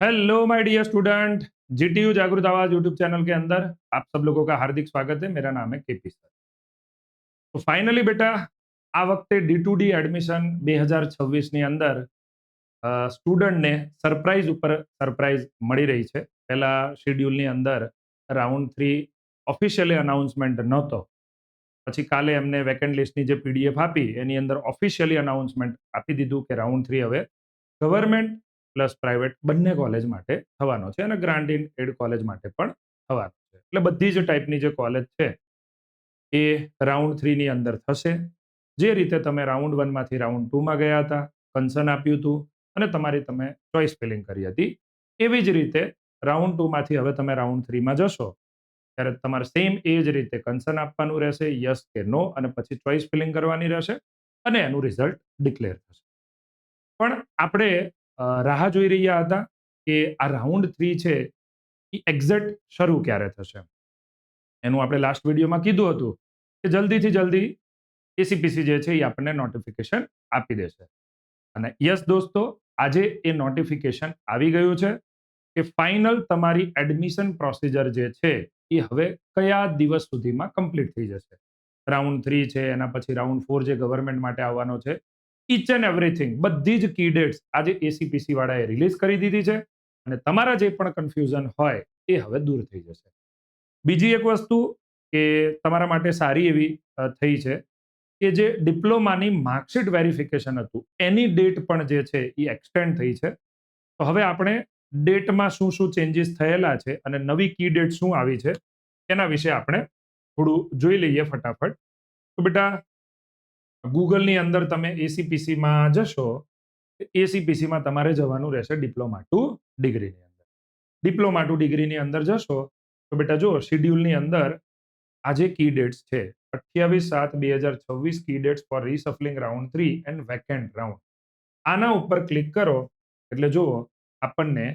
Hello my dear student. GTU Jagrut Awaz YouTube channel के अंदर आप सब लोगों का हार्दिक स्वागत है। मेरा नाम है केपी सर। तो फाइनली बेटा આ વખતે D2D એડમિશન 2026 ની અંદર સ્ટુડન્ટને સરપ્રાઈઝ ઉપર સરપ્રાઈઝ મળી રહી છે। પહેલા શેડ્યુલની અંદર રાઉન્ડ 3 ઓફિશિયલી અનાઉન્સમેન્ટ નહોતો, પછી કાલે એમને વેકેન્ટ લિસ્ટની જે પીડીએફ આપી એની અંદર ઓફિશિયલી અનાઉન્સમેન્ટ આપી દીધું કે રાઉન્ડ 3 હવે ગવર્મેન્ટ પ્લસ પ્રાઇવેટ બંને કોલેજ માટે થવાનો છે અને ગ્રાન્ટ ઇન એડ કોલેજ માટે પણ થવાનો છે। એટલે બધી જ ટાઈપની જે કોલેજ છે એ રાઉન્ડ 3 ની અંદર થશે। જે રીતે તમે રાઉન્ડ 1 માંથી રાઉન્ડ 2 માં ગયા હતા, કન્સર્ન આપ્યું હતું અને તમે ચોઇસ ફિલિંગ કરી હતી, એવી જ રીતે રાઉન્ડ 2 માંથી હવે તમે રાઉન્ડ 3 માં જશો ત્યારે તમારે સેમ એ જ રીતે કન્સર્ન આપવાનું રહેશે, યસ કે નો, અને પછી ચોઇસ ફિલિંગ કરવાની રહેશે અને એનું રિઝલ્ટ ડિક્લેર થશે। પણ આપણે રાહ જોઈ રહ્યા હતા કે આ રાઉન્ડ 3 છે એ એક્ઝેક્ટ શરૂ ક્યારે થશે। એનું આપણે લાસ્ટ વિડીયોમાં કીધું હતું કે જલ્દીથી જલ્દી એસીપીસી જે છે એ આપણને નોટિફિકેશન આપી દેશે। અને યસ દોસ્તો, આજે એ નોટિફિકેશન આવી ગયું છે કે ફાઇનલ તમારી એડમિશન પ્રોસિજર જે છે એ હવે કયા દિવસ સુધીમાં કમ્પ્લીટ થઈ જશે। રાઉન્ડ 3 છે, એના પછી રાઉન્ડ 4 જે ગવર્મેન્ટ માટે આવવાનો છે, ઈચ એન્ડ એવરીથિંગ બધી જ કી ડેટ્સ આજે એસીપીસી વાળાએ રિલીઝ કરી દીધી છે અને તમારા જે પણ કન્ફ્યુઝન હોય એ હવે દૂર થઈ જશે। બીજી એક વસ્તુ કે તમારા માટે સારી એવી થઈ છે કે જે ડિપ્લોમાની માર્કશીટ વેરિફિકેશન હતું એની ડેટ પણ જે છે એ એક્સટેન્ડ થઈ છે। તો હવે આપણે ડેટમાં શું શું ચેન્જીસ થયેલા છે અને નવી કી ડેટ શું આવી છે એના વિશે આપણે થોડું જોઈ લઈએ ફટાફટ। તો બેટા ગૂગલની અંદર તમે એસીપીસીમાં જશો, એસીપીસીમાં તમારે જવાનું રહેશે ડિપ્લોમા ટુ ડિગ્રીની અંદર। ડિપ્લોમા ટુ ડિગ્રીની અંદર જશો તો બેટા જો શેડ્યુલની અંદર આજે કી ડેટ્સ છે 28/7/2026 key dates for reshuffling round 3 and vacant round. આના ઉપર ક્લિક કરો એટલે જુઓ આપણને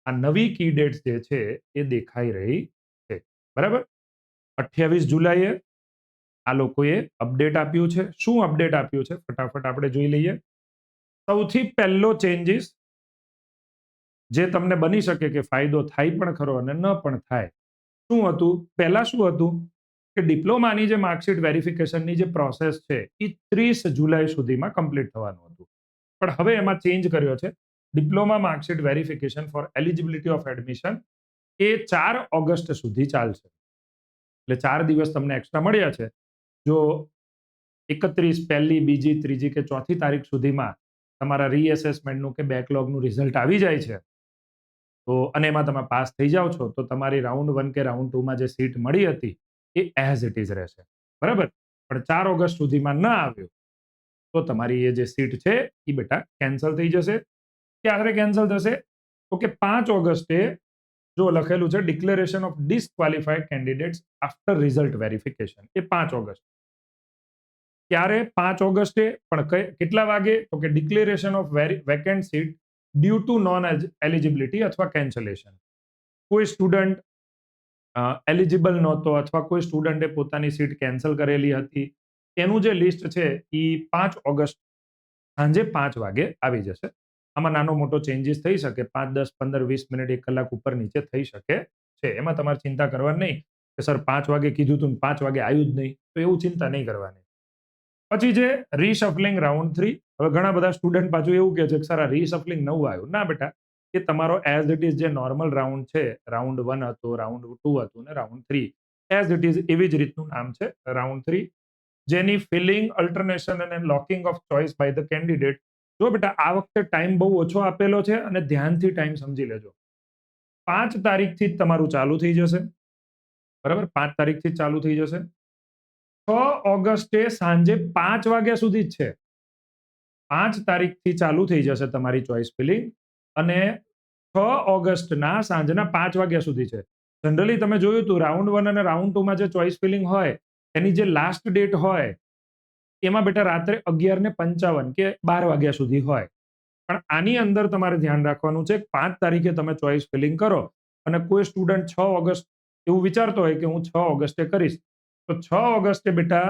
આ નવી કી ડેટ્સ જે છે એ દેખાઈ રહી છે, બરાબર। 28 જુલાઈએ આ લોકોએ અપડેટ આપ્યું છે। શું અપડેટ આપ્યું છે ફટાફટ આપણે જોઈ લઈએ। સૌથી પહેલો ચેન્જીસ જે તમને બની શકે કે ફાયદો થાય પણ ખરો અને ન પણ થાય, શું હતું? પહેલા શું હતું કે ડિપ્લોમાની જે માર્કશીટ વેરિફિકેશનની જે પ્રોસેસ છે એ 30 જુલાઈ સુધીમાં કમ્પ્લીટ થવાનું હતું, પણ હવે એમાં ચેન્જ કર્યો છે। Diploma marksheet verification for eligibility of admission એ 4 ઓગસ્ટ સુધી ચાલશે। એટલે 4 દિવસ તમને એક્સ્ટ્રા મળ્યા છે। જો 31 પહેલી, બીજી, ત્રીજી કે ચોથી તારીખ સુધીમાં તમારા રીએસેસમેન્ટનું કે બેકલોગનું રિઝલ્ટ આવી જાય છે તો અને એમાં તમે પાસ થઈ જાઓ છો તો તમારી રાઉન્ડ 1 કે રાઉન્ડ 2 માં જે સીટ મળી હતી એ એઝ ઇટ ઇઝ રહેશે, બરાબર। પણ 4 ઓગસ્ટ સુધીમાં ન આવ્યું તો તમારી એ જે સીટ છે એ બેટા કેન્સલ થઈ જશે। ક્યારે કેન્સલ થશે? તો કે 5 ઓગસ્ટે જો લખેલું છે declaration of disqualified candidates after result verification, એ 5 ઓગસ્ટ। ક્યારે? 5 ઓગસ્ટે, પણ કેટલા વાગે? તો કે declaration of vacant seat due to non eligibility અથવા કેન્સલેશન। કોઈ સ્ટુડન્ટ એલિજિબલ નહોતો અથવા કોઈ સ્ટુડન્ટે પોતાની સીટ કેન્સલ કરેલી હતી, એનું જે લિસ્ટ છે એ 5 ઓગસ્ટ સાંજે 5 વાગે આવી જશે। આમાં નાનો મોટો ચેન્જીસ થઈ શકે, 5, 10, 15, 20 મિનિટ 1 કલાક ઉપર નીચે થઈ શકે છે, એમાં તમારે ચિંતા કરવાની નહીં કે સર 5 વાગે કીધું હતું 5 વાગે આવ્યું જ નહીં, તો એવું ચિંતા નહીં કરવાની। પછી જે રીશફલિંગ રાઉન્ડ 3, હવે ઘણા બધા સ્ટુડન્ટ પાછું એવું કહે છે કે સર આ રીશફલિંગ નવું આવ્યું। ના બેટા, એ તમારો એઝ ઇટ ઇઝ જે નોર્મલ રાઉન્ડ છે, રાઉન્ડ 1 હતો, રાઉન્ડ 2 હતું ને રાઉન્ડ 3, એઝ ઇટ ઇઝ એવી જ રીતનું નામ છે રાઉન્ડ 3, જેની ફિલિંગ, અલ્ટરનેશન અને locking of choice by the candidate. જો બેટા આ વખતે ટાઈમ બહુ ઓછો આપેલો છે અને ધ્યાનથી ટાઈમ સમજી લેજો। 5 તારીખથી જ તમારું ચાલુ થઈ જશે, બરાબર, 5 તારીખથી જ ચાલુ થઈ જશે। 6 ઓગસ્ટે સાંજે 5 વાગ્યા સુધી જ છે, 5 તારીખથી ચાલુ થઈ જશે તમારી ચોઇસ ફિલિંગ અને 6 ઓગસ્ટના સાંજના 5 વાગ્યા સુધી છે। જનરલી તમે જોયું હતું રાઉન્ડ 1 અને રાઉન્ડ 2 માં જે ચોઇસ ફિલિંગ હોય એની જે લાસ્ટ ડેટ હોય એમાં બેટા રાત્રે 11:55 કે 12 વાગ્યા સુધી હોય, પણ આની અંદર તમારે ધ્યાન રાખવાનું છે 5 તારીખે તમે ચોઇસ ફિલિંગ કરો અને કોઈ સ્ટુડન્ટ 6 ઓગસ્ટ એવું વિચારતો હોય કે હું 6 ઓગસ્ટે કરીશ, તો 6 ઓગસ્ટે બેટા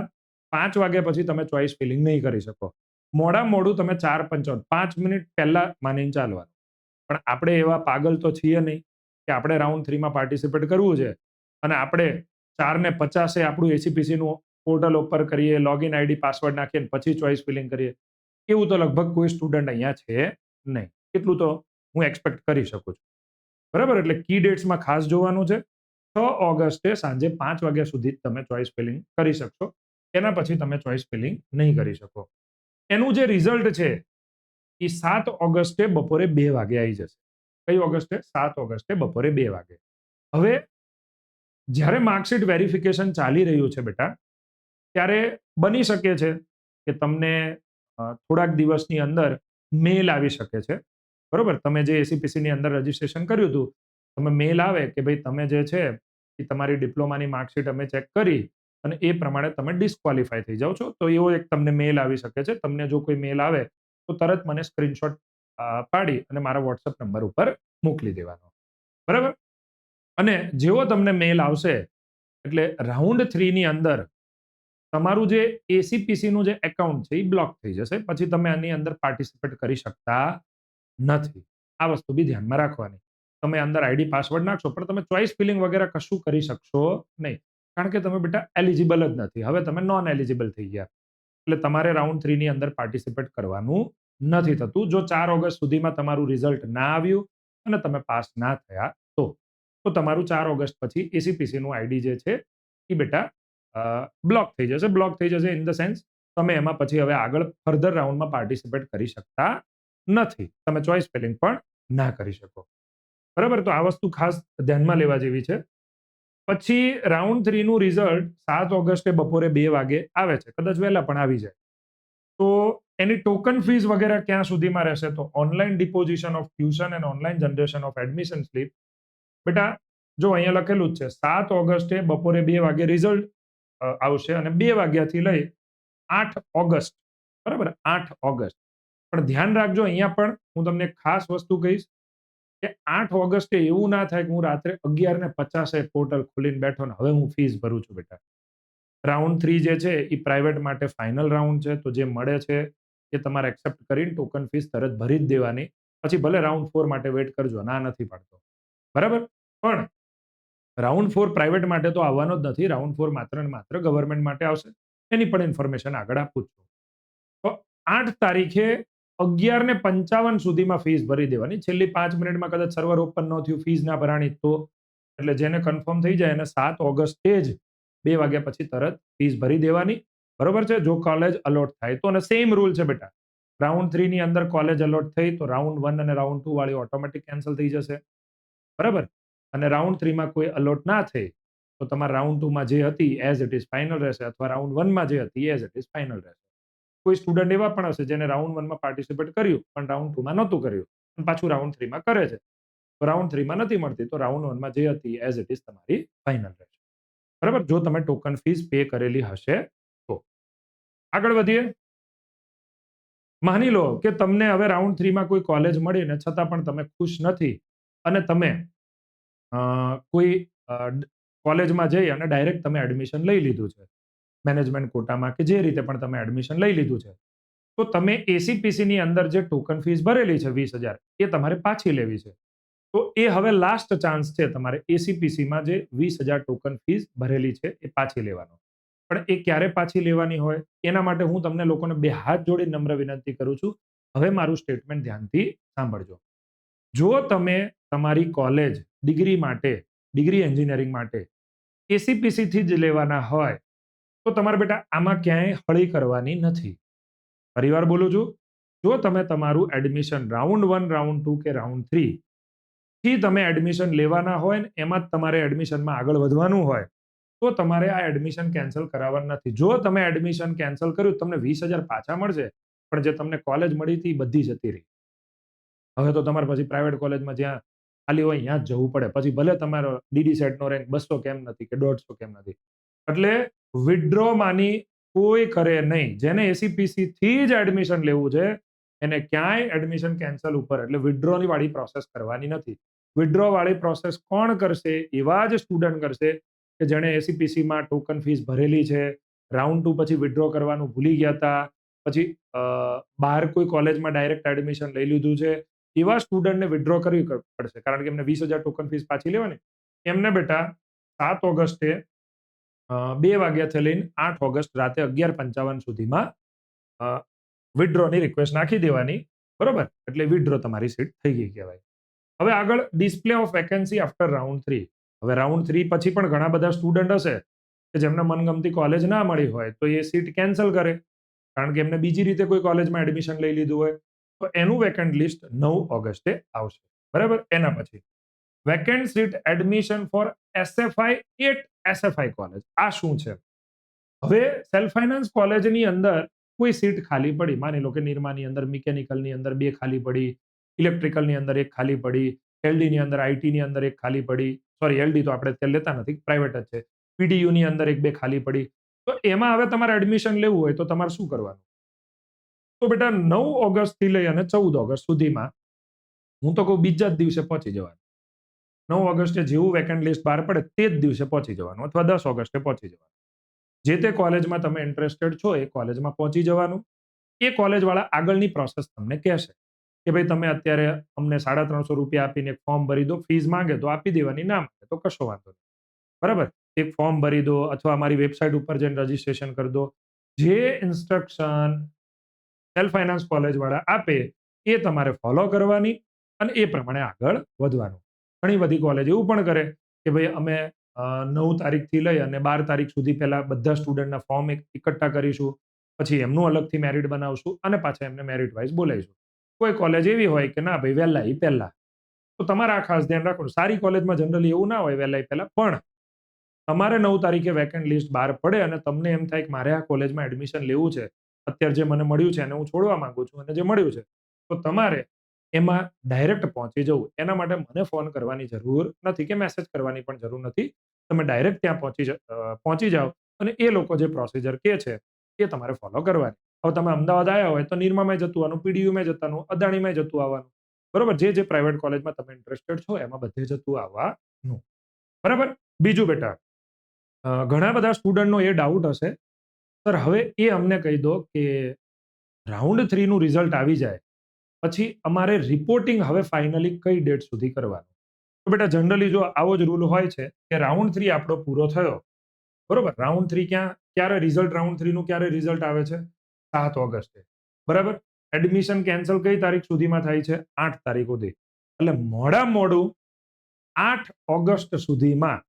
5 વાગ્યા પછી તમે ચોઇસ ફિલિંગ નહીં કરી શકો। મોડામાં મોડું તમે 4:55, 5 મિનિટ પહેલા માનીને ચાલવાનું, પણ આપણે એવા પાગલ તો છીએ નહીં કે આપણે રાઉન્ડ 3 માં પાર્ટિસિપેટ કરવું છે અને આપણે 4:50 આપણું એસીપીસી નું પોર્ટલ ઓપન કરીએ, લોગિન આઈડી પાસવર્ડ નાખીએ પછી ચોઇસ ફિલિંગ કરીએ. એવું તો લગભગ કોઈ સ્ટુડન્ટ અહીંયા છે નહીં. એટલું તો હું એક્સપેક્ટ કરી શકું છું. બરાબર, એટલે કી ડેટ્સમાં ખાસ જોવાનું છે. 6 ઓગસ્ટે સાંજે 5 વાગ્યા સુધી તમે ચોઇસ ફિલિંગ કરી શકશો. એના પછી તમે ચોઇસ ફિલિંગ નહીં કરી શકો. એનું જે રિઝલ્ટ છે એ 7 ઓગસ્ટે બપોરે 2 વાગે આવી જશે. કઈ ઓગસ્ટે? 7 ઓગસ્ટે બપોરે 2 વાગે. હવે જ્યારે માર્કશીટ વેરિફિકેશન ચાલી રહ્યું છે બેટા, ત્યારે બની શકે છે કે તમને થોડાક દિવસની અંદર મેલ આવી શકે છે. બરોબર, તમે જે એસીપીસી ની અંદર રજીસ્ટ્રેશન કર્યું હતું, તમે મેલ આવે કે ભાઈ તમે જે છે એ તમારી ડિપ્લોમાની માર્કશીટ અમે ચેક કરી અને એ પ્રમાણે તમે ડિસ્ક્વોલિફાય થઈ જાઓ છો. તો એવો એક તમને મેલ આવી શકે છે. તમને જો કોઈ મેલ આવે તો તરત મને સ્ક્રીનશોટ પાડી અને મારા વોટ્સઅપ નંબર ઉપર મોકલી દેવાનો. બરાબર, અને જેવો તમને મેલ આવશે એટલે રાઉન્ડ 3 ની અંદર તમારું જે એસીપીસી નું જે એકાઉન્ટ છે એ બ્લોક થઈ જશે. પછી તમે આની અંદર પાર્ટિસિપેટ કરી શકતા નથી. આ વસ્તુ બી ધ્યાનમાં રાખવાની. તમે અંદર આઈડી પાસવર્ડ નાખશો પણ તમે ચોઇસ ફિલિંગ વગેરે કશું કરી શકશો નહીં, કારણ કે તમે બેટા એલિજિબલ જ નથી. હવે તમે નોન એલિજિબલ થઈ ગયા, એટલે તમારે રાઉન્ડ 3 ની અંદર પાર્ટિસિપેટ કરવાનું નથી થતું. જો 4 ઓગસ્ટ સુધીમાં તમારું રિઝલ્ટ ના આવ્યું અને તમે પાસ ના થયા તો તમારું 4 ઓગસ્ટ પછી એસીપીસી નું આઈડી જે છે એ બેટા બ્લોક થઈ જશે. બ્લોક થઈ જશે ઇન ધ સેન્સ તમે એમાં પછી હવે આગળ ફર્ધર રાઉન્ડમાં પાર્ટિસિપેટ કરી શકતા નથી. તમે ચોઇસ ફિલિંગ પણ ના કરી શકો. બરાબર, તો આ વસ્તુ ખાસ ધ્યાનમાં લેવા જેવી છે. પછી રાઉન્ડ 3 નું રિઝલ્ટ 7 ઓગસ્ટે બપોરે 2 વાગે આવે છે. કદાચ વહેલા પણ આવી જાય. તો એની ટોકન ફીસ વગેરે ક્યાં સુધીમાં રહેશે? તો online deposition of tuition and online generation of admission slip. બેટા જો અહીંયા લખેલું જ છે 7 ઓગસ્ટે બપોરે 2 વાગે રિઝલ્ટ આવશે અને 2 વાગ્યાથી લઈ 8 ઓગસ્ટ, બરાબર, 8 ઓગસ્ટ. પણ ધ્યાન રાખજો, અહીંયા પણ હું તમને ખાસ વસ્તુ કહીશ કે 8 ઓગસ્ટે એવું ના થાય કે હું રાત્રે 11:50 પોર્ટલ ખોલીને બેઠો ને હવે હું ફીસ ભરું છું. બેટા રાઉન્ડ 3 જે છે એ પ્રાઇવેટ માટે ફાઇનલ રાઉન્ડ છે. તો જે મળે છે એ તમારે એક્સેપ્ટ કરીને ટોકન ફીસ તરત ભરી જ દેવાની. પછી ભલે રાઉન્ડ 4 માટે વેટ કરજો, ના નથી પાડતો. બરાબર, પણ રાઉન્ડ 4 પ્રાઇવેટ માટે તો આવવાનો જ નથી. રાઉન્ડ 4 માત્ર ને માત્ર ગવર્મેન્ટ માટે આવશે. એની પણ ઇન્ફોર્મેશન આગળ આપું છું. તો 8 તારીખે 11:55 સુધીમાં ફીસ ભરી દેવાની. છેલ્લી 5 મિનિટમાં કદાચ સર્વર ઓપન ન થયું, ફીસ ના ભરાણી તો, એટલે જેને કન્ફર્મ થઈ જાય એને 7 ઓગસ્ટે જ 2 વાગ્યા પછી તરત ફીસ ભરી દેવાની. બરોબર છે, જો કોલેજ અલોટ થાય તો. અને સેમ રૂલ છે બેટા, રાઉન્ડ 3 ની અંદર કોલેજ અલોટ થઈ તો રાઉન્ડ 1 અને રાઉન્ડ 2 વાળી ઓટોમેટિક કેન્સલ થઈ જશે. બરાબર, અને રાઉન્ડ 3 માં કોઈ અલોટ ના થઈ તો તમારા રાઉન્ડ 2 માં જે હતી એઝ ઇટ ઇઝ ફાઇનલ રહેશે, અથવા રાઉન્ડ 1 માં જે હતી એઝ ઇટ ઇઝ ફાઇનલ રહેશે. કોઈ સ્ટુડન્ટ એવા પણ હશે જેને રાઉન્ડ 1 માં પાર્ટિસિપેટ કર્યું પણ રાઉન્ડ 2 માં નહોતું કર્યું અને પાછું રાઉન્ડ 3 માં કરે છે. તો રાઉન્ડ 3 માં નથી મળતી તો રાઉન્ડ 1 માં જે હતી એઝ ઇટ ઇઝ તમારી ફાઇનલ રહેશે. બરાબર, જો તમે ટોકન ફીસ પે કરેલી હશે તો. આગળ વધીએ. માની લો કે તમને હવે રાઉન્ડ 3 માં કોઈ કોલેજ મળી ને છતાં પણ તમે ખુશ નથી અને તમે કોઈ કોલેજમાં જઈ અને ડાયરેક્ટ તમે એડમિશન લઈ લીધું છે મેનેજમેન્ટ કોટામાં કે જે રીતે પણ તમે એડમિશન લઈ લીધું છે, તો તમે એસીપીસી ની અંદર જે ટોકન ફીસ ભરેલી છે 20,000 એ તમારે પાછી લેવી છે. તો એ હવે લાસ્ટ ચાન્સ છે તમારે એસીપીસીમાં જે 20,000 ટોકન ફીસ ભરેલી છે એ પાછી લેવાનો. પણ એ ક્યારે પાછી લેવાની હોય એના માટે હું તમને લોકોને 2 હાથ જોડી નમ્ર વિનંતી કરું છું. હવે મારું સ્ટેટમેન્ટ ધ્યાનથી સાંભળજો. જો તમે તમારી કોલેજ ડિગ્રી માટે, ડિગ્રી એન્જિનિયરિંગ માટે એસીપીસી થી જ લેવાના હોય તો તમારે બેટા આમાં ક્યાંય હળી કરવાની નથી. ફરીવાર બોલું છું, જો તમે તમારું એડમિશન રાઉન્ડ 1, રાઉન્ડ 2 કે રાઉન્ડ 3 થી તમે એડમિશન લેવાના હોય ને એમાં જ તમારે એડમિશનમાં આગળ વધવાનું હોય તો તમારે આ એડમિશન કેન્સલ કરાવવાનું નથી. જો તમે એડમિશન કેન્સલ કર્યું તમને 20,000 પાછા મળશે, પણ જે તમને કોલેજ મળી હતી બધી જતી રહી. હવે તો તમારે પછી પ્રાઇવેટ કોલેજમાં જ્યાં ખાલી હોય ત્યાં જ જવું પડે. પછી ભલે તમારો ડીડી સેટનો રેન્ક 200 કેમ નથી કે 150 કેમ નથી. એટલે વિથડ્રો માની કોઈ કરે નહીં. જેને એસીપીસી થી જ એડમિશન લેવું છે એને ક્યાંય એડમિશન કેન્સલ ઉપર એટલે વિથડ્રોની વાળી પ્રોસેસ કરવાની નથી. વિથડ્રો વાળી પ્રોસેસ કોણ કરશે? એવા જ સ્ટુડન્ટ કરશે કે જેણે એસીપીસીમાં ટોકન ફીસ ભરેલી છે, રાઉન્ડ 2 પછી વિથડ્રો કરવાનું ભૂલી ગયા હતા, પછી બહાર કોઈ કોલેજમાં ડાયરેક્ટ એડમિશન લઈ લીધું છે એવા સ્ટુડન્ટને વિથડ્રો કરવી પડશે, કારણ કે એમને 20,000 ટોકન ફીસ પાછી લેવાની. એમને બેટા 7 ઓગસ્ટે 2 વાગ્યાથી લઈને 8 ઓગસ્ટ રાતે 11:55 સુધીમાં વિથડ્રોની રિક્વેસ્ટ નાખી દેવાની, બરોબર? એટલે વિથડ્રો તમારી સીટ થઈ ગઈ કહેવાય. હવે આગળ display of vacancy after round 3. હવે રાઉન્ડ 3 પછી પણ ઘણા બધા સ્ટુડન્ટ હશે કે જેમને મનગમતી કોલેજ ના મળી હોય તો એ સીટ કેન્સલ કરે, કારણ કે એમને બીજી રીતે કોઈ કોલેજમાં એડમિશન લઈ લીધું હોય. તો એનું વેકેન્ટ લિસ્ટ 9 ઓગસ્ટે આવશે, બરાબર? એના પછી vacant seat admission for SFI 8 SFI college. આ શું છે? હવે સેલ્ફ ફાઇનાન્સ કોલેજની અંદર કોઈ સીટ ખાલી પડી, માની લો કે નિરમાની અંદર મિકેનિકલની અંદર 2 ખાલી પડી, ઇલેક્ટ્રિકલની અંદર 1 ખાલી પડી, એલડીની અંદર આઈટીની અંદર 1 ખાલી પડી, સોરી એલડી તો આપણે અત્યારે લેતા નથી, પ્રાઇવેટ જ છે, પીડીયુની અંદર 1-2 ખાલી પડી. તો એમાં હવે તમારે એડમિશન લેવું હોય તો તમારે શું કરવાનું? તો બેટા 9 ઓગસ્ટથી લઈ અને 14 ઓગસ્ટ સુધીમાં હું તો કહું બીજા જ દિવસે પહોંચી જવાનું. 9 ઓગસ્ટે જેવું વેકેન્ટ લિસ્ટ બહાર પડે તે જ દિવસે પહોંચી જવાનું, અથવા 10 ઓગસ્ટે પહોંચી જવાનું. જે તે કોલેજમાં તમે ઇન્ટરેસ્ટેડ છો એ કોલેજમાં પહોંચી જવાનું. એ કોલેજવાળા આગળની પ્રોસેસ તમને કહેશે કે ભાઈ તમે અત્યારે અમને ₹350 આપીને એક ફોર્મ ભરી દો, ફીસ માંગે તો આપી દેવાની, ના માંગે તો કશો વાંધો નહીં, બરાબર? એક ફોર્મ ભરી દો અથવા અમારી વેબસાઇટ ઉપર જઈને રજીસ્ટ્રેશન કરી દો. જે ઇન્સ્ટ્રક્શન સેલ્ફ ફાઇનાન્સ કોલેજવાળા આપે એ તમારે ફોલો કરવાની અને એ પ્રમાણે આગળ વધવાનું. ઘણી બધી કોલેજ એવું પણ કરે કે ભાઈ અમે 9 તારીખથી લઈ અને 12 તારીખ સુધી પહેલા બધા સ્ટુડન્ટના ફોર્મ એકઠા કરીશું, પછી એમનું અલગથી મેરિટ બનાવશું અને પાછા એમને મેરિટ વાઇઝ બોલાવીશું. કોઈ કોલેજ એવી હોય કે ના ભાઈ વહેલા એ પહેલા. તો તમારે આ ખાસ ધ્યાન રાખવાનું. સારી કોલેજમાં જનરલી એવું ના હોય વહેલા એ પહેલા, પણ તમારે 9 તારીખે વેકેન્ટ લિસ્ટ બહાર પડે અને તમને એમ થાય કે મારે આ કોલેજમાં એડમિશન લેવું છે, અત્યારે જે મને મળ્યું છે એને હું છોડવા માંગુ છું અને જે મળ્યું છે, તો તમારે એમાં ડાયરેક્ટ પહોંચી જવું. એના માટે મને ફોન કરવાની જરૂર નથી કે મેસેજ કરવાની પણ જરૂર નથી. તમે ડાયરેક્ટ ત્યાં પહોંચી જાઓ અને એ લોકો જે પ્રોસિજર કહે છે એ તમારે ફોલો કરવાની. હવે તમે અમદાવાદ આવ્યા હોય તો નિરમામાં જતું આવવાનું, પીડીયુમાં જતું આવવાનું, અદાણીમાં જતું આવવાનું, બરોબર? જે પ્રાઇવેટ કોલેજમાં તમે ઇન્ટરેસ્ટેડ છો એમાં બધે જતું આવવાનું, બરાબર? બીજું બેટા, ઘણા બધા સ્ટુડન્ટનો એ ડાઉટ હશે, સર હવે એ અમને કહી દો કે રાઉન્ડ 3 નું રિઝલ્ટ આવી જાય પછી અમારે રિપોર્ટિંગ હવે ફાઇનલી કઈ ડેટ સુધી કરવાનું? તો બેટા જનરલી જો આવો જ રૂલ હોય છે કે રાઉન્ડ 3 આપણો પૂરો થયો, બરોબર? રાઉન્ડ 3 ક્યારે રિઝલ્ટ, રાઉન્ડ 3 નું ક્યારે રિઝલ્ટ આવે છે? 7 ઓગસ્ટે, બરાબર? એડમિશન કેન્સલ કઈ તારીખ સુધીમાં થાય છે? 8 તારીખ સુધી. એટલે મોડું 8 ઓગસ્ટ સુધીમાં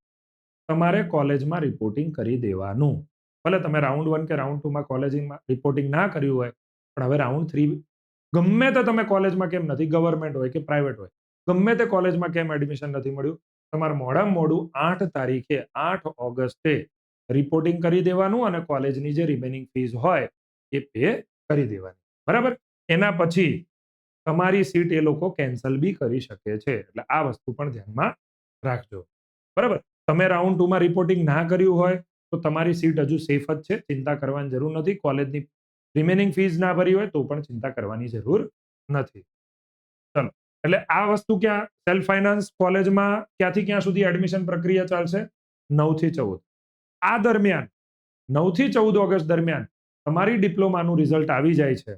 તમારે કોલેજમાં રિપોર્ટિંગ કરી દેવાનું. ભલે તમે રાઉન્ડ 1 કે રાઉન્ડ 2 માં કોલેજમાં રિપોર્ટિંગ ના કર્યું હોય, પણ હવે રાઉન્ડ 3 ગમે તે તમે કોલેજમાં કેમ નથી, ગવર્મેન્ટ હોય કે પ્રાઇવેટ હોય, ગમે તે કોલેજમાં કેમ એડમિશન નથી મળ્યું, તમારે મોડું 8 તારીખે 8 ઓગસ્ટે રિપોર્ટિંગ કરી દેવાનું અને કોલેજની જે રિમેનિંગ ફીસ હોય એ પે કરી દેવાની, બરાબર? એના પછી તમારી સીટ એ લોકો કેન્સલ બી કરી શકે છે. એટલે આ વસ્તુ પણ ધ્યાનમાં રાખજો, બરાબર? તમે રાઉન્ડ 2 માં રિપોર્ટિંગ ના કર્યું હોય તો તમારી સીટ હજુ સેફ જ છે, ચિંતા કરવાની જરૂર નથી. કોલેજની રિમેનિંગ ફીસ ના ભરી હોય તો પણ ચિંતા કરવાની જરૂર નથી. ચલો, એટલે આ વસ્તુ ક્યાં સેલ્ફ ફાઇનાન્સ કોલેજમાં ક્યાંથી ક્યાં સુધી એડમિશન પ્રક્રિયા ચાલશે? 9 થી 14. આ દરમિયાન 9 થી 14 ઓગસ્ટ દરમિયાન તમારી ડિપ્લોમાનું રિઝલ્ટ આવી જાય છે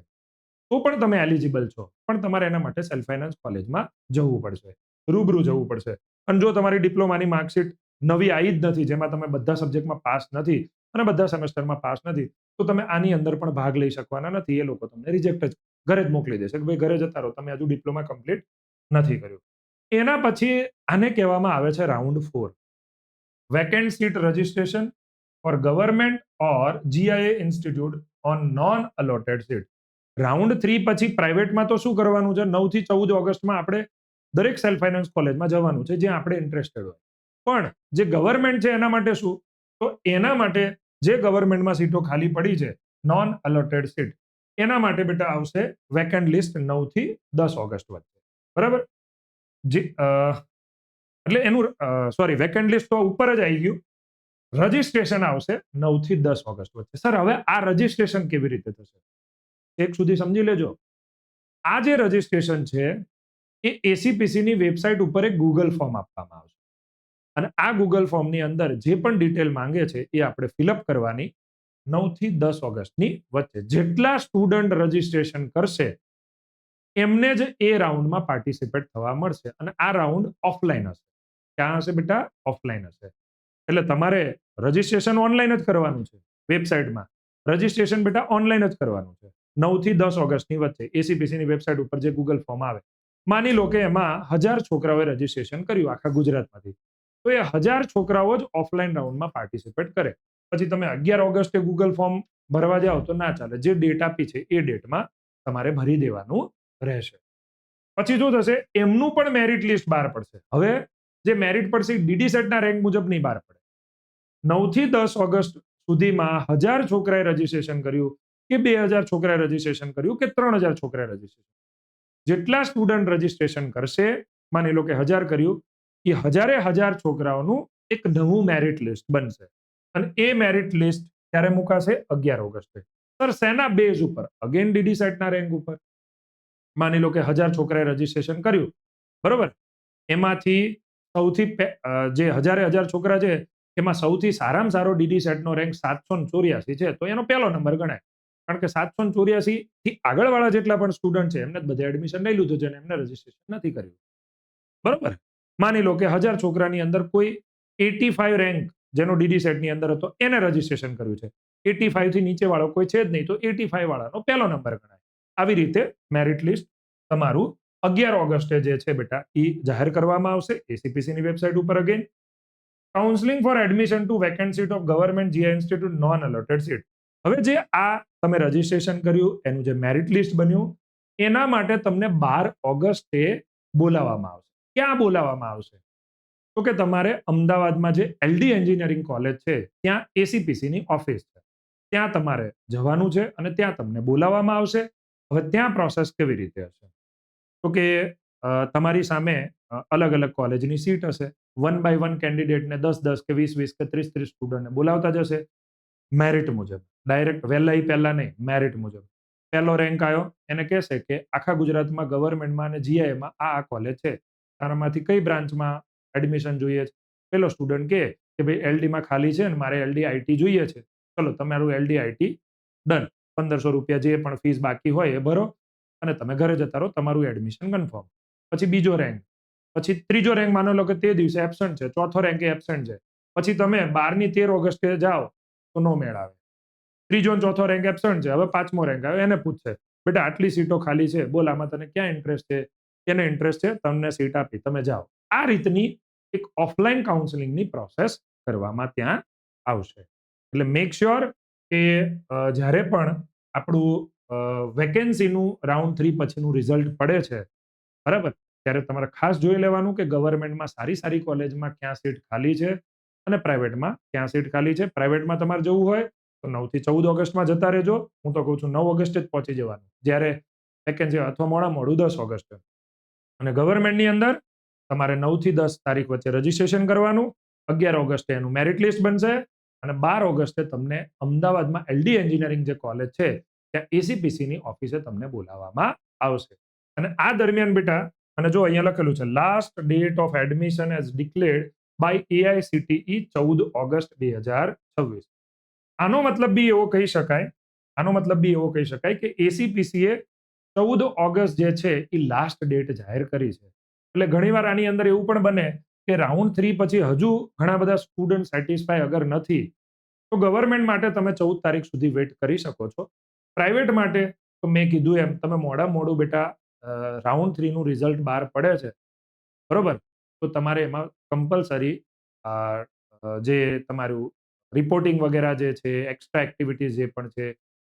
તો પણ તમે એલિજિબલ છો, પણ તમારે એના માટે સેલ્ફ ફાઇનાન્સ કોલેજમાં જવું પડશે, રૂબરૂ જવું પડશે. અને જો તમારી ડિપ્લોમાની માર્કશીટ નવી આવી જ નથી, જેમાં તમે બધા સબ્જેક્ટમાં પાસ નથી અને બધા સેમેસ્ટરમાં પાસ નથી, તો તમે આની અંદર પણ ભાગ લઈ શકવાના નથી. એ લોકો તમને રિજેક્ટ જ ઘરે જ મોકલી દેશે કે ભાઈ ઘરે જતા રહો, તમે હજુ ડિપ્લોમા કમ્પ્લીટ નથી કર્યું. એના પછી આને કહેવામાં આવે છે round 4, vacant seat registration for government or GIA institute on non allotted seat. Round 3 પછી પ્રાઇવેટમાં તો શું કરવાનું છે? 9 થી 14 ઓગસ્ટમાં આપણે દરેક સેલ્ફ ફાઇનાન્સ કોલેજમાં જવાનું છે જ્યાં આપણે ઇન્ટરેસ્ટેડ હોય. પણ જે ગવર્મેન્ટ છે એના માટે શું? તો એના માટે જે ગવર્મેન્ટમાં સીટો ખાલી પડી છે, નોન અલોટેડ સીટ, એના માટે બેટા આવશે વેકેન્ટ લિસ્ટ 9 થી 10 ઓગસ્ટ વચ્ચે, બરાબર? એટલે એનું સોરી વેકેન્ટ લિસ્ટ તો ઉપર જ આવી ગયું, રજીસ્ટ્રેશન આવશે 9 થી 10 ઓગસ્ટ વચ્ચે. સર હવે આ રજીસ્ટ્રેશન કેવી રીતે થશે? એક સુધી સમજી લેજો. આ જે રજીસ્ટ્રેશન છે એ એસીપીસીની વેબસાઇટ ઉપર એક ગૂગલ ફોર્મ આપવામાં આવશે અને આ ગૂગલ ફોર્મની અંદર જે પણ ડિટેલ માંગે છે એ આપણે ફિલઅપ કરવાની 9 થી 10 ઓગસ્ટની વચ્ચે. જેટલા સ્ટુડન્ટ રજીસ્ટ્રેશન કરશે એમને જ એ રાઉન્ડમાં પાર્ટિસિપેટ થવા મળશે અને આ રાઉન્ડ ઓફલાઈન હશે. ક્યાં હશે બેટા? ઓફલાઈન હશે. એટલે તમારે રજીસ્ટ્રેશન ઓનલાઈન જ કરવાનું છે. વેબસાઇટમાં રજીસ્ટ્રેશન બેટા ઓનલાઈન જ કરવાનું છે. 9 થી 10 ઓગસ્ટની વચ્ચે એસીપીસીની વેબસાઇટ ઉપર જે ગૂગલ ફોર્મ આવે, માની લો કે એમાં 1000 છોકરાઓએ રજીસ્ટ્રેશન કર્યું આખા ગુજરાતમાંથી, તો એ 1000 છોકરાઓ જ ઓફલાઈન રાઉન્ડમાં પાર્ટિસિપેટ કરે. પછી તમે 11 ઓગસ્ટે ગૂગલ ફોર્મ ભરવા જાઓ તો ના ચાલે. જે ડેટ આપી છે એ ડેટમાં તમારે ભરી દેવાનું રહેશે. પછી શું થશે? એમનું પણ મેરિટ લિસ્ટ બહાર પડશે. હવે જે મેરિટ પડશે ડીડી સેટના રેન્ક મુજબ નહીં બહાર પડે. 9 થી 10 ઓગસ્ટ સુધીમાં 1000 છોકરાએ રજીસ્ટ્રેશન કર્યું કે 2000 છોકરાએ રજીસ્ટ્રેશન કર્યું કે 3000 છોકરાએ રજીસ્ટ્રેશન, જેટલા સ્ટુડન્ટ રજીસ્ટ્રેશન કરશે, માની લો કે 1000 કર્યું, એ 1000 છોકરાઓનું એક નવું મેરિટ લિસ્ટ બનશે અને એ મેરિટ લિસ્ટ ત્યારે મુકાશે 11 ઓગસ્ટે. સર શેના બેઝ ઉપર? અગેન ડીડી સેટના રેન્ક ઉપર. માની લો કે 1000 છોકરાએ રજીસ્ટ્રેશન કર્યું, બરોબર? એમાંથી સૌથી જે 1000 છોકરા છે એમાં સૌથી સારામાં સારો ડીડી સેટનો રેન્ક 784 છે, તો એનો પહેલો નંબર ગણાય. કારણ કે 784 થી આગળવાળા જેટલા પણ સ્ટુડન્ટ છે એમને જ બધે એડમિશન લઈ લીધું છે અને એમને રજીસ્ટ્રેશન નથી કર્યું, બરોબર? માની લો કે 1000 છોકરાની અંદર કોઈ 85 રેન્ક જેનો ડીડી સેટની અંદર હતો એને રજીસ્ટ્રેશન કર્યું છે. 85 થી નીચે વાળો કોઈ છે જ નહીં, તો 85 વાળાનો પહેલો નંબર ગણાય. આવી રીતે મેરિટ લિસ્ટ તમારું 11 ઓગસ્ટે જે છે બેટા એ જાહેર કરવામાં આવશે એસીપીસીની વેબસાઇટ ઉપર. Again counselling four admission two vacant seat of government GI institute non allotted seat. હવે જે આ તમે રજીસ્ટ્રેશન કર્યું એનું જે મેરિટ લિસ્ટ બન્યું એના માટે તમને 12 ઓગસ્ટે બોલાવવામાં આવશે. ક્યાં બોલાવવામાં આવશે? તો કે તમારે અમદાવાદમાં જે એલડી એન્જિનિયરિંગ કોલેજ છે ત્યાં એસીપીસીની ઓફિસ છે, ત્યાં તમારે જવાનું છે અને ત્યાં તમને બોલાવવામાં આવશે. હવે ત્યાં પ્રોસેસ કેવી રીતે હશે? તો કે તમારી સામે અલગ અલગ કોલેજની સીટ હશે. 1 બાય 1 કેન્ડિડેટને 10 કે 20 કે 30 સ્ટુડન્ટને બોલાવતા જશે મેરિટ મુજબ. ડાયરેક્ટ વહેલા પહેલા નહીં, મેરિટ મુજબ. પહેલો રેન્ક આવ્યો એને કહેશે કે આખા ગુજરાતમાં ગવર્મેન્ટમાં અને જીઆઈમાં આ કોલેજ છે, તારામાંથી કઈ બ્રાન્ચમાં એડમિશન જોઈએ છે? પેલો સ્ટુડન્ટ કહે કે ભાઈ એલડીમાં ખાલી છે ને મારે એલડી આઈટી જોઈએ છે. ચલો તમારું એલડી આઈટી ડન. 1500 રૂપિયા જે પણ ફીસ બાકી હોય એ ભરો અને તમે ઘરે જતા રહો, તમારું એડમિશન કન્ફર્મ. પછી બીજો રેન્ક, પછી ત્રીજો રેન્ક માનો લો કે તે દિવસે એબસન્ટ છે, ચોથો રેન્ક એ એબસન્ટ છે. પછી તમે 12 ની 13 ઓગસ્ટે જાઓ તો નો મેળ આવે. ત્રીજો અને ચોથો રેન્ક એબસન્ટ છે, હવે પાંચમો રેન્ક આવે, એને પૂછશે બેટા આટલી સીટો ખાલી છે, બોલ આમાં તને ક્યાં ઇન્ટરેસ્ટ છે? એને ઇન્ટરેસ્ટ છે, તમને સીટ આપી, તમે જાઓ. આ રીતની એક ઓફલાઈન કાઉન્સેલિંગની પ્રોસેસ કરવામાં ત્યાં આવશે. એટલે મેક શ્યોર કે જ્યારે પણ આપણું વેકેન્સીનું રાઉન્ડ 3 પછીનું રિઝલ્ટ પડે છે, બરાબર, ત્યારે તમારે ખાસ જોઈ લેવાનું કે ગવર્મેન્ટમાં સારી સારી કોલેજમાં ક્યાં સીટ ખાલી છે અને પ્રાઇવેટમાં ક્યાં સીટ ખાલી છે. પ્રાઇવેટમાં તમારે જવું હોય તો 9 થી 14 ઓગસ્ટમાં જતા રહેજો. હું તો કહું છું 9 ઓગસ્ટે જ પહોંચી જવાનું જ્યારે વેકેન્સી, અથવા મોડું 10 ઓગસ્ટે. અને ગવર્મેન્ટની અંદર તમારે 9 થી 10 તારીખ વચ્ચે રજીસ્ટ્રેશન કરવાનું. 11 ઓગસ્ટે એનું મેરિટ લિસ્ટ બનશે અને 12 ઓગસ્ટે તમને અમદાવાદમાં એલડી એન્જિનિયરિંગ જે કોલેજ છે ત્યાં એસીપીસીની ઓફિસે તમને બોલાવવામાં આવશે. અને આ દરમિયાન બેટા, અને જો અહીંયા લખેલું છે last date of admission as declared by AICTE 14 August 2026. આનો મતલબ બી એવો કહી શકાય, કે એસીપીસીએ 14 ઓગસ્ટ જે છે એ લાસ્ટ ડેટ જાહેર કરી છે. એટલે ઘણીવાર આની અંદર એવું પણ બને કે રાઉન્ડ 3 પછી હજુ ઘણા બધા સ્ટુડન્ટ સેટિસ્ફાય અગર નથી, તો ગવર્મેન્ટ માટે તમે 14 તારીખ સુધી વેઇટ કરી શકો છો. પ્રાઇવેટ માટે તો મેં કીધું એમ તમે મોડું બેટા રાઉન્ડ 3 નું રિઝલ્ટ બહાર પડે છે, બરોબર, તો તમારે એમાં કમ્પલસરી જે તમારું રિપોર્ટિંગ વગેરે જે છે, એક્સ્ટ્રા એક્ટિવિટીઝ જે પણ છે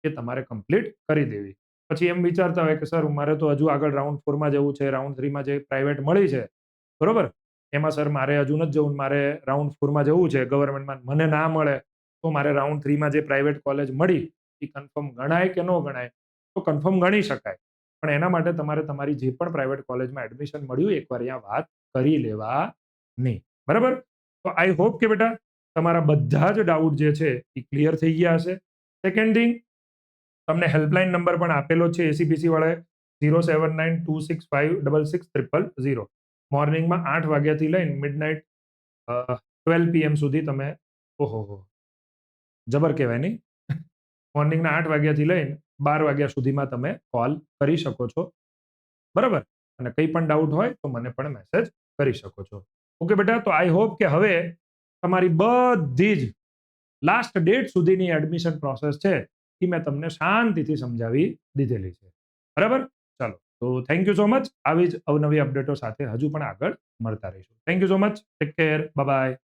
એ તમારે કમ્પ્લીટ કરી દેવી. પછી એમ વિચારતા હોય કે સર મારે તો હજુ આગળ રાઉન્ડ 4માં જવું છે, રાઉન્ડ 3માં જે પ્રાઇવેટ મળી છે, બરોબર, એમાં સર મારે હજુ નથી જવું, મારે રાઉન્ડ 4માં જવું છે, ગવર્મેન્ટમાં મને ના મળે તો મારે રાઉન્ડ 3માં જે પ્રાઇવેટ કોલેજ મળી એ કન્ફર્મ ગણાય કે ન ગણાય? તો કન્ફર્મ ગણી શકાય, પણ એના માટે તમારે તમારી જે પણ પ્રાઇવેટ કોલેજમાં એડમિશન મળ્યું એકવાર અહીંયા વાત કરી લેવાની, બરાબર. તો આઈ હોપ કે બેટા તમારા બધા જ ડાઉટ જે છે એ ક્લિયર થઈ ગયા હશે. સેકન્ડ થિંગ, તમને હેલ્પલાઇન નંબર પણ આપેલો છે એસીપીસી વાળાએ, 07926566000. મોર્નિંગમાં 8 વાગ્યાથી લઈને મિડનાઇટ 12 PM સુધી તમે, ઓહો જબર કહેવાય નહીં, મોર્નિંગના 8 વાગ્યાથી લઈને 12 વાગ્યા સુધીમાં તમે કોલ કરી શકો છો. બરાબર. અને કંઈ પણ ડાઉટ હોય તો મને પણ મેસેજ કરી શકો છો. ઓકે બેટા, તો આઈ હોપ કે હવે તમારી બધી જ લાસ્ટ ડેટ સુધીની એડમિશન પ્રોસેસ છે એ મેં તમને શાંતિથી સમજાવી દીધેલી છે. બરાબર. ચાલો, તો થેન્ક યુ સો મચ. આવી જ અવનવી અપડેટો સાથે હજુ પણ આગળ મળતા રહીશું. Thank you so much. Take care. Bye bye.